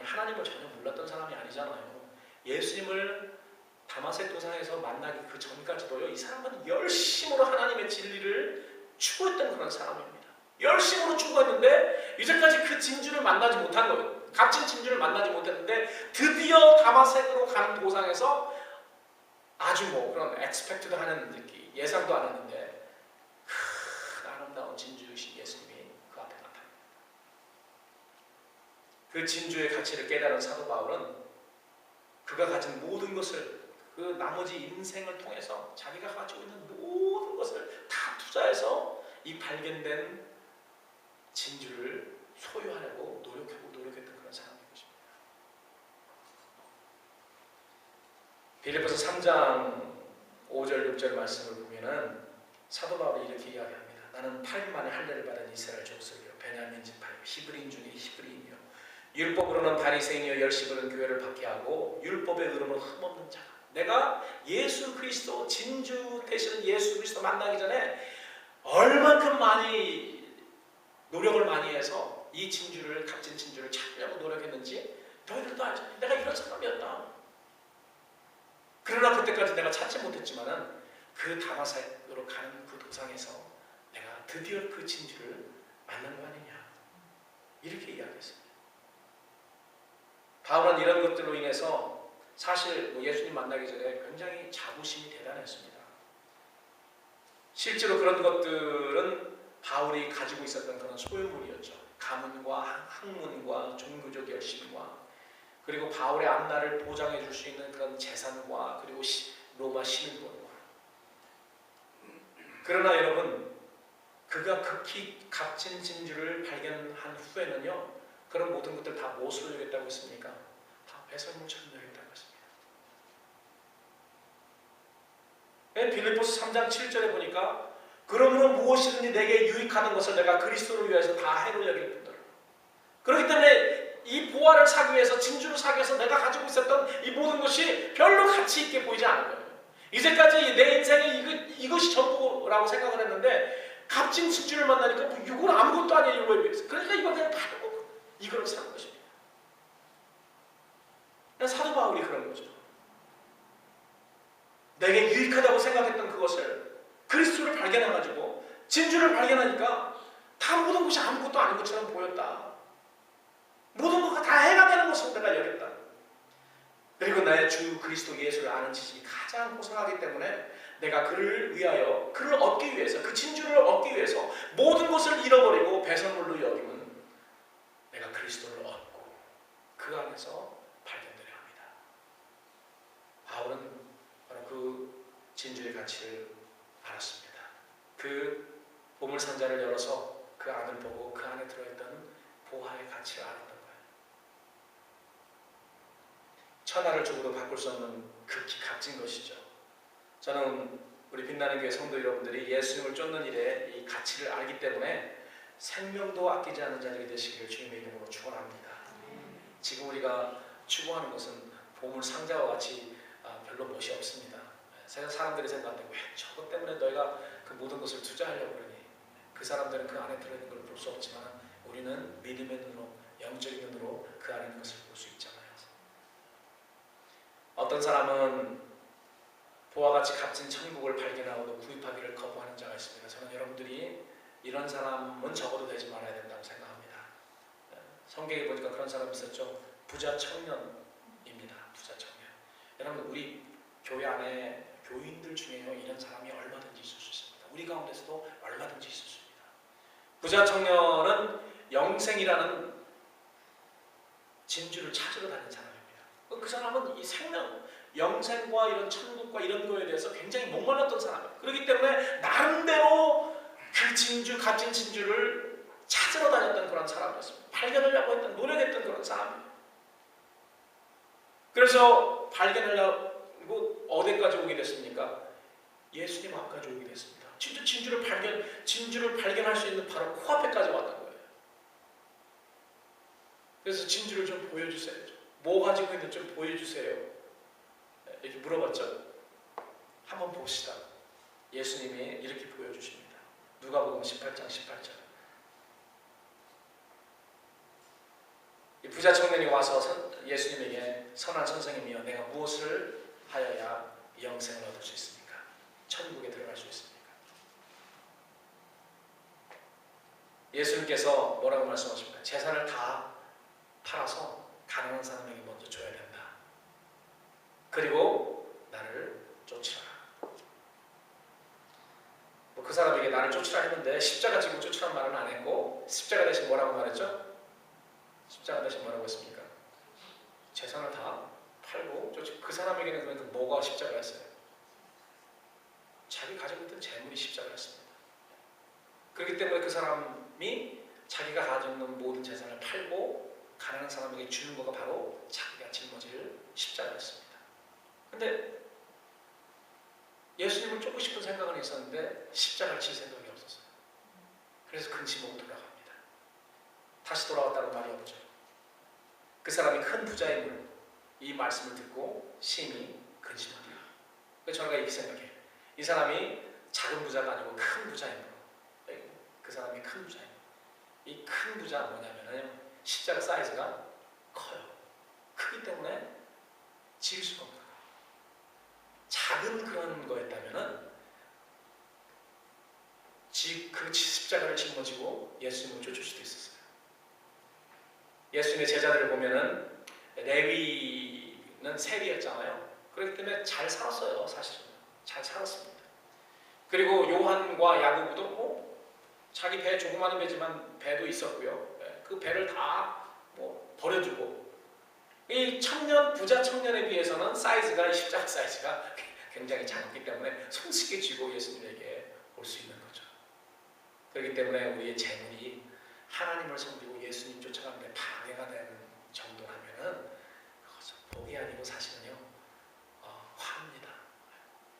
[SPEAKER 1] 하나님을 전혀 몰랐던 사람이 아니잖아요. 예수님을 다마색 도상에서 만나기 그 전까지도요, 이 사람은 열심으로 하나님의 진리를 추구했던 그런 사람입니다. 열심으로 추구했는데 이제까지 그 진주를 만나지 못한 거예요. 값진 진주를 만나지 못했는데 드디어 다마색으로 가는 도상에서 아주 그런 expected 하는 느낌, 예상도 안 했는데 아름다운 진주이신 예수님이 그 앞에 나타납니다. 그 진주의 가치를 깨달은 사도 바울은 그가 가진 모든 것을, 그 나머지 인생을 통해서 자기가 가지고 있는 모든 것을 다 투자해서 이 발견된 진주를 소유하려고 노력했던 그런 사람인 것입니다. 빌립보서 3장 5절 6절 말씀을 보면은 사도 바울이 이렇게 이야기합니다. 나는 8일 만에 할례를 받은 이스라엘 족속이요 베냐민 지파요 히브리인 중에 히브리인이요 율법으로는 바리새인이요 열심으로는 교회를 박해하고 율법의 의로는 흠없는 자가. 내가 예수 그리스도 진주 되시는 예수 그리스도 만나기 전에 얼만큼 많이 노력을 많이 해서 이 진주를, 값진 진주를 찾으려고 노력했는지 너희들도 알잖아. 내가 이런 사람이었다. 그러나 그때까지 내가 찾지 못했지만은 그 다마색으로 가는 그 도상에서 내가 드디어 그 진주를 만난 거 아니냐, 이렇게 이야기했습니다. 바울은 이런 것들로 인해서 사실 예수님 만나기 전에 굉장히 자부심이 대단했습니다. 실제로 그런 것들은 바울이 가지고 있었던 그런 소유물이었죠. 가문과 학문과 종교적 열심과 그리고 바울의 앞날을 보장해 줄 수 있는 그런 재산과 그리고 로마 시민권과. 그러나 여러분, 그가 극히 값진 진주를 발견한 후에는요, 그런 모든 것들 다 무엇으로 여겼다고 했습니까? 다 배설물처럼 여겼다고 했습니다. 빌립보서 3장 7절에 보니까 그러므로 무엇이든지 내게 유익하는 것을 내가 그리스도를 위해서 다 해로 여길 뿐더러. 그렇기 때문에 이 보화를 사기 위해서, 진주를 사기 위해서 내가 가지고 있었던 이 모든 것이 별로 가치 있게 보이지 않은 거예요. 이제까지 내 인생에 이것이 전부라고 생각을 했는데 값진 진주를 만나니까 이건 아무것도 아니에요, 이거에 비해서. 그러니까 이거 그냥 팔고 이걸 사는 것입니다. 사도 바울이 그런 거죠. 내게 유익하다고 생각했던 그것을, 그리스도를 발견해가지고 진주를 발견하니까 다 모든 것이 아무것도 아닌 것처럼 보였다. 모든 것과 다 해가 되는 것으로 내가 여겼다. 그리고 나의 주 그리스도 예수를 아는 지식이 가장 고상하기 때문에 내가 그를 위하여, 그를 얻기 위해서, 그 진주를 얻기 위해서 모든 것을 잃어버리고 배설물로 여기면 내가 그리스도를 얻고 그 안에서 발견되려 합니다. 바울은 바로 그 진주의 가치를 알았습니다. 그 보물상자를 열어서 그 안을 보고 그 안에 들어있던 보화의 가치를 알았던 거예요. 천하를 주고도 바꿀 수 없는 극히 값진 것이죠. 저는 우리 빛나는 교회 성도 여러분들이 예수님을 쫓는 일에 이 가치를 알기 때문에 생명도 아끼지 않는 자들이 되시기를 주님의 이름으로 축원합니다. 지금 우리가 추구하는 것은 보물상자와 같이 별로 멋이 없습니다. 사람들이 생각하는데 왜 저것 때문에 너희가 그 모든 것을 투자하려고 그러니? 그 사람들은 그 안에 들어있는 걸 볼 수 없지만 우리는 믿음의 눈으로, 영적인 눈으로 그 안에 있는 것을 볼 수 있잖아요. 어떤 사람은 보화같이 값진 천국을 발견하고도 구입하기를 거부하는 자가 있습니다. 저는 여러분들이 이런 사람은 적어도 되지 말아야 된다고 생각합니다. 성경에 보니까 그런 사람이 있었죠. 부자 청년입니다. 부자 청년. 여러분, 우리 교회 안에 교인들 중에요, 이런 사람이 얼마든지 있을 수 있습니다. 우리 가운데서도 얼마든지 있을 수 있습니다. 부자 청년은 영생이라는 진주를 찾으러 다니는 사람입니다. 그 사람은 이 생명, 영생과 이런 천국과 이런 거에 대해서 굉장히 목말랐던 사람이에요. 그렇기 때문에 나름대로 그 진주, 값진 진주를 찾으러 다녔던 그런 사람이었습니다. 발견하려고 했던, 노력했던 그런 사람이에요. 그래서 발견하려고 어디까지 오게 됐습니까? 예수님 앞까지 오게 됐습니다. 진주를 발견할 수 있는 바로 코앞에까지 왔던 거예요. 그래서 진주를 좀 보여주세요. 뭐 가지고 있는지 좀 보여주세요. 이렇게 물어봤죠. 한번 봅시다. 예수님이 이렇게 보여주십니다. 누가복음 18장 18절. 이 부자 청년이 와서 예수님에게 선한 선생님이여 내가 무엇을 하여야 영생을 얻을 수 있습니까? 천국에 들어갈 수 있습니까? 예수님께서 뭐라고 말씀하십니까? 재산을 다 팔아서 가난한 사람에게 먼저 줘야 된다. 그리고 나를 쫓으라. 그 사람에게 나를 쫓으라 했는데 십자가 지고 쫓으라는 말은 안 했고 십자가 대신 뭐라고 말했죠? 십자가 대신 뭐라고 했습니까? 재산을 다 팔고 그 사람에게는 그러니까 뭐가 십자가였어요? 자기 가지고 있던 재물이 십자가였습니다. 그렇기 때문에 그 사람이 자기가 가지고 있는 모든 재산을 팔고 가난한 사람에게 주는 거가 바로 자기가 짊어질 십자가였습니다. 근데 예수님을 쫓고 싶은 생각은 있었는데 십자가를 칠 생각이 없었어요. 그래서 근심하고 돌아갑니다. 다시 돌아왔다는 말이 없죠. 그 사람이 큰 부자임을 이 말씀을 듣고 심히 근심합니다. 그래서 저는 이렇게 생각해요. 이 사람이 작은 부자가 아니고 큰 부자임으로 그 사람이 큰 부자예요. 이 큰 부자 뭐냐면은 십자가 사이즈가 커요. 크기 때문에 지을 수가 없는 거예요. 작은 그런 거였다면은 그 십자가를 짊어지고 예수님을 쫓을 수도 있었어요. 예수님의 제자들을 보면은 레위는 세리였잖아요. 그렇기 때문에 잘 살았어요. 사실은 잘 살았습니다. 그리고 요한과 야고보도 자기 배 조그마한 배지만 배도 있었고요. 그 배를 다 버려두고 이 부자 청년에 비해서는 사이즈가 십자가 사이즈가 굉장히 작기 때문에 손쉽게 쥐고 예수님에게 올 수 있는 거죠. 그렇기 때문에 우리의 재물이 하나님을 섬기고 예수님 쫓아가는데 방해가 되는 정도라면은 그것은 복이 아니고 사실은요 화입니다.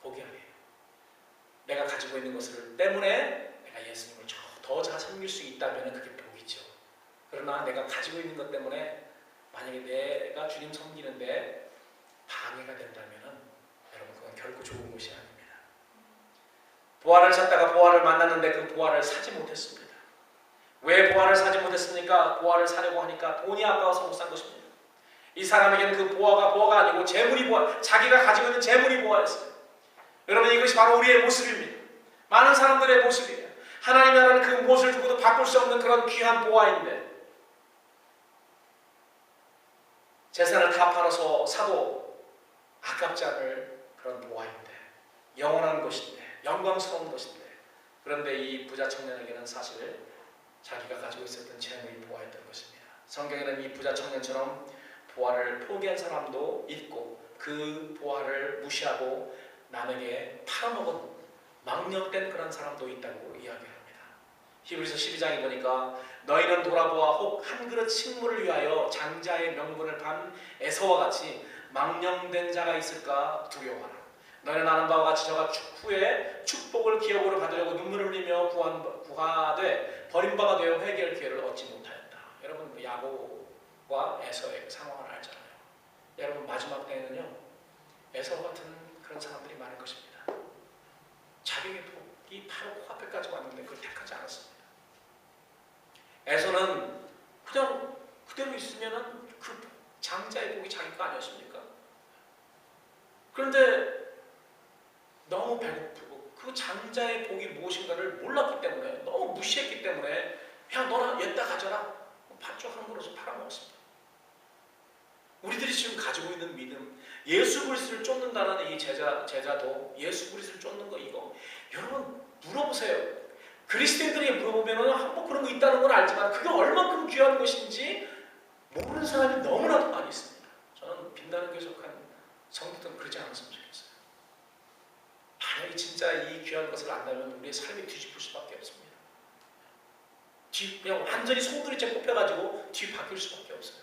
[SPEAKER 1] 복이 아니에요. 내가 가지고 있는 것을 때문에 내가 예수님을 더 잘 섬길 수 있다면 그게 복이죠. 그러나 내가 가지고 있는 것 때문에 만약에 내가 주님 섬기는데 방해가 된다면 여러분 그건 결코 좋은 것이 아닙니다. 보화를 찾다가 보화를 만났는데 그 보화를 사지 못했습니다. 왜 보화를 사지 못했습니까? 보화를 사려고 하니까 돈이 아까워서 못 산 것입니다. 이 사람에게는 그 보화가 아니고 재물이 보화, 자기가 가지고 있는 재물이 보화였어요. 여러분 이것이 바로 우리의 모습입니다. 많은 사람들의 모습이에요. 하나님 나라는 그 무엇을 두고도 바꿀 수 없는 그런 귀한 보화인데 재산을 다 팔아서 사도 아깝지 않을 그런 보화인데 영원한 것인데 영광스러운 것인데 그런데 이 부자 청년에게는 사실 자기가 가지고 있었던 재물이 보화였던 것입니다. 성경에는 이 부자 청년처럼 보화를 포기한 사람도 있고 그 보화를 무시하고 남에게 팔아먹은 망령된 그런 사람도 있다고 이야기합니다. 히브리서 12장에 보니까 너희는 돌아보아 혹 한 그릇 식물을 위하여 장자의 명분을 판 에서와 같이 망령된 자가 있을까 두려워하라. 너희는 아는 바와 같이 저가 후에 축복을 기업으로 받으려고 눈물을 흘리며 구하되 버림바가 되어 회개할 기회를 얻지 못하였다. 여러분 야고보와 에서의 상황을 알잖아요. 여러분 마지막 때에는요 에서 같은 그런 사람들이 많을 것입니다. 자기의 복이 바로 코앞에까지 왔는데 그걸 택하지 않았습니다. 에서는 그냥 그대로 있으면은 그 장자의 복이 자기 거 아니었습니까? 그런데 너무 배고프고 그 장자의 복이 무엇인가를 몰랐기 때문에 너무 무시했기 때문에 야 너나 얘다 가져라 팥죽 한 그릇을 팔아먹었습니다. 우리들이 지금 가지고 있는 믿음 예수 그리스도를 쫓는다는 이 제자도 예수 그리스도를 쫓는 거 이거 여러분 물어보세요. 그리스도인들이 물어보면 뭐 그런 거 있다는 건 알지만 그게 얼만큼 귀한 것인지 모르는 사람이 너무나도 많이 있습니다. 저는 빛나는 교회 속한 성도들은 그러지 않았으면 좋겠어요. 만약에 진짜 이 귀한 것을 안다면 우리의 삶이 뒤집힐 수밖에 없습니다. 그냥 완전히 송두리째 뽑혀가지고 뒤바뀔 수밖에 없어요.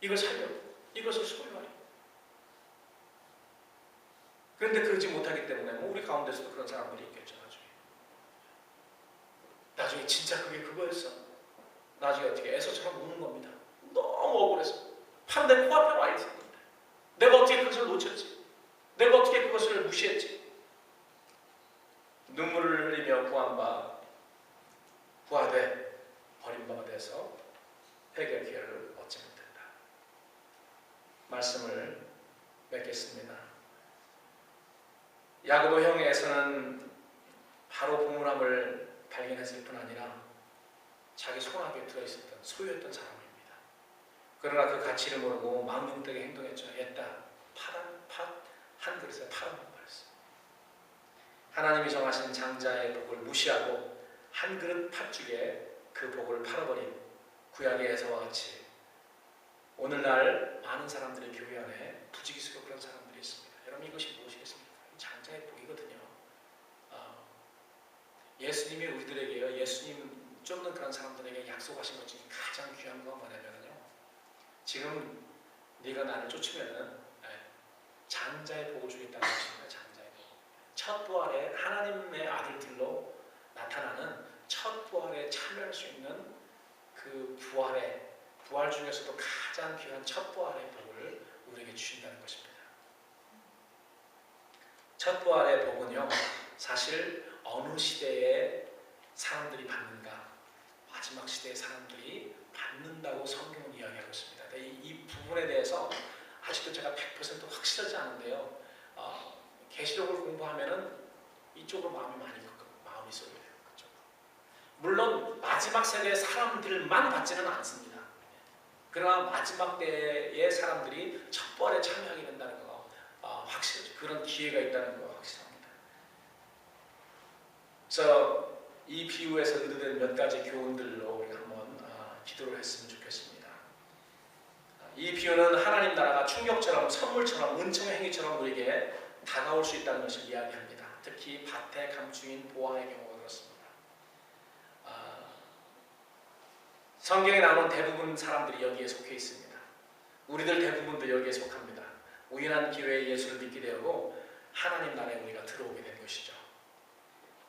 [SPEAKER 1] 이걸 살려고, 이것을 소유하려고. 그런데 그러지 못하기 때문에 우리 가운데서도 그런 사람들이 있겠죠. 나중에 진짜 그게 그거였어? 나중에 어떻게 에서처럼 우는 겁니다. 너무 억울해서. 바로 내 코앞에 와 있었는데 내가 어떻게 그것을 놓쳤지? 내가 어떻게 그것을 무시했지? 눈물을 흘리며 구한 바 구하되 버린 바가 돼서 해결 기회를 얻지 못했다. 말씀을 맺겠습니다. 야고보 형에서는 바로 보물함을 발견했을 뿐 아니라 자기 손안에 들어있었던 소유했던 사람입니다. 그러나 그 가치를 모르고 망령되게 행동했죠. 옛다 한 그릇에 팔아먹은 거였어요. 하나님이 정하신 장자의 복을 무시하고 한 그릇 팥죽에 그 복을 팔아버린 구약의 에서와 같이 오늘날 많은 사람들이 교회 안에 부지기수로 그런 사람들이 있습니다. 여러분 이것이 무엇이겠습니까? 장자의 복이거든요. 예수님이 우리들에게요, 예수님 쫓는 그런 사람들에게 약속하신 것 중에 가장 귀한 건 뭐냐면요, 지금 네가 나를 쫓으면은 장자의 복을 주겠다는 것입니다. 장자의 복. 첫 부활에 하나님의 아들들로 나타나는 첫 부활에 참여할 수 있는 그 부활 중에서도 가장 귀한 첫 부활의 복을 우리에게 주신다는 것입니다. 첫 부활의 복은요, 사실 어느 시대에 사람들이 받는가, 마지막 시대의 사람들이 받는다고 성경은 이야기하고 있습니다. 이 부분에 대해서 아직도 제가 100% 확실하지 않은데요. 계시록을 공부하면은 이쪽으로 마음이 쏠려요. 물론 마지막 세대의 사람들만 받지는 않습니다. 그러나 마지막 때의 사람들이 첫 부활에 참여하게 된다는 거 확실하죠. 그런 기회가 있다는 거 확실합니다. 그래서 이 비유에서 의도된 몇 가지 교훈들로 우리가 한번 기도를 했으면 좋겠습니다. 이 비유는 하나님 나라가 충격처럼 선물처럼 은총의 행위처럼 우리에게 다가올 수 있다는 것을 이야기합니다. 특히 밭에 감추인 보화의 경우가 그렇습니다. 성경에 나오는 대부분 사람들이 여기에 속해 있습니다. 우리들 대부분도 여기에 속합니다. 우연한 기회에 예수를 믿게 되고 하나님 나라에 우리가 들어오게 된 것이죠.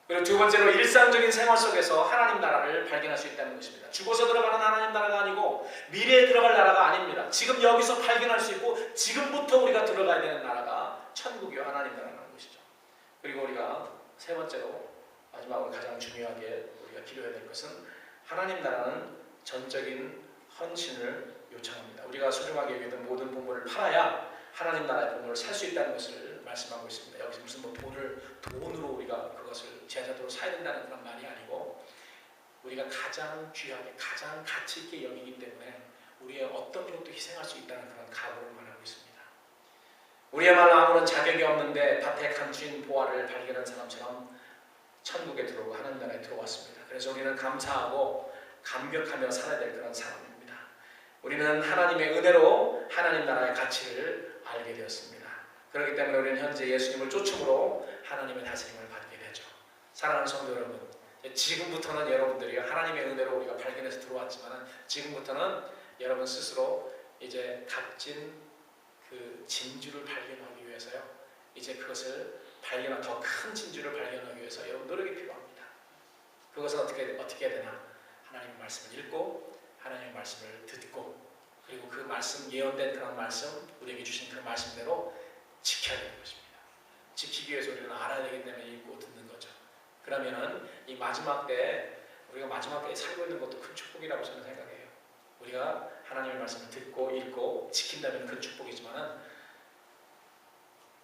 [SPEAKER 1] 그리고 두 번째로 일상적인 생활 속에서 하나님 나라를 발견할 수 있다는 것입니다. 죽어서 들어가는 하나님 나라가 아니고 미래에 들어갈 나라가 아닙니다. 지금 여기서 발견할 수 있고 지금부터 우리가 들어가야 되는 나라가 천국이요 하나님 나라라는 것이죠. 그리고 우리가 세 번째로 마지막으로 가장 중요하게 우리가 기도해야 될 것은 하나님 나라는 전적인 헌신을 요청합니다. 우리가 소중하게 여기던 모든 보물을 팔아야 하나님 나라의 보물을 살 수 있다는 것을 말씀하고 있습니다. 여기서 무슨 돈으로 우리가 그것을 제자도로 사야 된다는 그런 말이 아니고 우리가 가장 귀하게 가장 가치 있게 여기기 때문에 우리의 어떤 것도 희생할 수 있다는 그런 각오를 말하고 있습니다. 우리야말로 아무런 자격이 없는데 밭에 감추인 보화를 발견한 사람처럼 천국에 들어오고 하나님 나라에 들어왔습니다. 그래서 우리는 감사하고 감격하며 살아야 될 그런 사람입니다. 우리는 하나님의 은혜로 하나님 나라의 가치를 알게 되었습니다. 그렇기 때문에 우리는 현재 예수님을 쫓음으로 하나님의 다스림을 받게 되죠. 사랑하는 성도 여러분, 지금부터는 여러분들이 하나님의 은혜로 우리가 발견해서 들어왔지만 지금부터는 여러분 스스로 이제 값진 그 진주를 발견하기 위해서요. 이제 그것을 발견한 더 큰 진주를 발견하기 위해서 여러분 노력이 필요합니다. 그것은 어떻게 해야 되나? 하나님의 말씀을 읽고 하나님의 말씀을 듣고 그리고 그 말씀 예언된 그런 말씀 우리에게 주신 그 말씀대로 지켜야 되는 것입니다. 지키기 위해서 우리는 알아야 되기 때문에 읽고 듣는 거죠. 그러면은 이 마지막 때에 우리가 마지막 때에 살고 있는 것도 큰 축복이라고 저는 생각해요. 우리가 하나님의 말씀을 듣고 읽고 지킨다면 큰 축복이지만은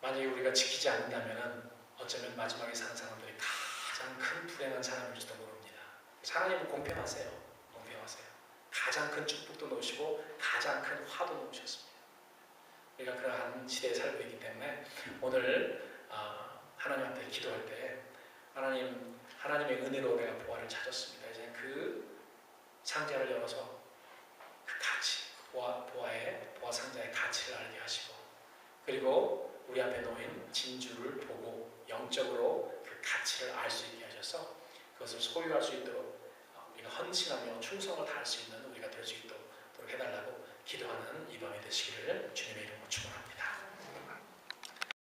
[SPEAKER 1] 만약에 우리가 지키지 않는다면은 어쩌면 마지막에 사는 사람들이 가장 큰 불행한 사람일지도 모릅니다. 하나님은 공평하세요. 공평하세요. 가장 큰 축복도 놓으시고 가장 큰 화도 놓으셨습니다. 우리가 그러한 시대에 살고 있기 때문에 오늘 하나님 앞에 기도할 때 하나님의 은혜로 내가 보화를 찾았습니다. 이제 그 상자를 열어서 그 가치, 보화 상자의 가치를 알게 하시고 그리고 우리 앞에 놓인 진주를 보고 영적으로 그 가치를 알 수 있게 하셔서 그것을 소유할 수 있도록 우리가 헌신하며 충성을 다할 수 있는 우리가 될 수 있도록 해달라고 기도하는 이 밤이 되시기를 주님의 이름으로 축원합니다.